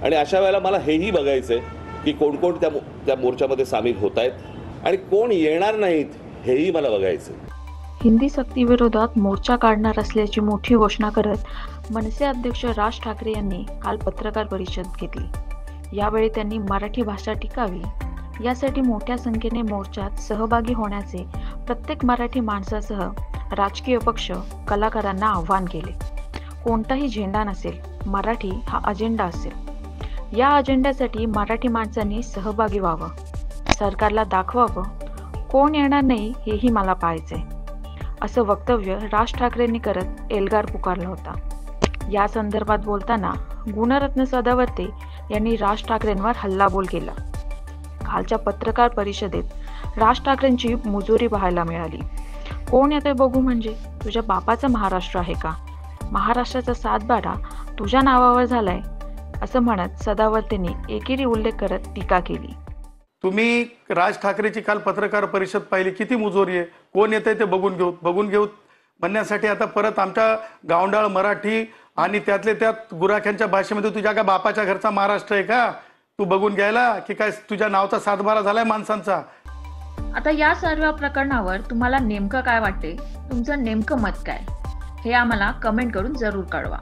आणि अशा वेळेला मला हेही बघायचंय की कोण कोण त्या मोर्चामध्ये सामील होत आहेत आणि कोण येणार नाहीत हेही मला बघायचंय. हिंदी सक्तीविरोधात मोर्चा काढणार असल्याची मोठी घोषणा करत मनसे अध्यक्ष राज ठाकरे यांनी काल पत्रकार परिषद घेतली. यावेळी त्यांनी मराठी भाषा टिकावी यासाठी मोठ्या संख्येने मोर्चात सहभागी होण्याचे प्रत्येक मराठी माणसासह राजकीय पक्ष, कलाकारांना आव्हान केले. कोणताही झेंडा नसेल, मराठी हा अजेंडा असेल. या अजेंड्यासाठी मराठी माणसांनी सहभागी व्हावं, सरकारला दाखवावं कोण येणार नाही हेही मला पाहायचंय, असं वक्तव्य राज ठाकरेंनी करत एल्गार पुकारला होता. या संदर्भात बोलताना गुणरत्न सदावर्ते यांनी राज ठाकरेंवर हल्लाबोल केला. कालच्या पत्रकार परिषदेत राज ठाकरेंची मुजोरी पाहायला मिळाली. कोण येतंय बघू म्हणजे तुझ्या बापाचा महाराष्ट्र आहे का? महाराष्ट्राचा सातबारा तुझ्या नावावर झालाय, असं म्हणत सदावर्तेंनी एकेरी उल्लेख करत टीका केली. तुम्ही राज ठाकरेची काल पत्रकार परिषद पाहिली, किती मुजोरी आहे, कोण येतंय ते बघून घेऊ म्हणण्यासाठी आता परत आमच्या गावंडाळ मराठी आणि त्यातले त्यात गुराख्यांच्या भाषेमध्ये तुझ्या का बापाच्या घरचा महाराष्ट्र आहे का तू बघून घ्यायला, की काय तुझ्या नावचा सातबारा झालाय माणसांचा? आता या सर्व प्रकरणावर तुम्हाला नेमकं काय वाटते, तुमचं नेमकं मत काय, हे आम्हाला कमेंट करून जरूर कळवा.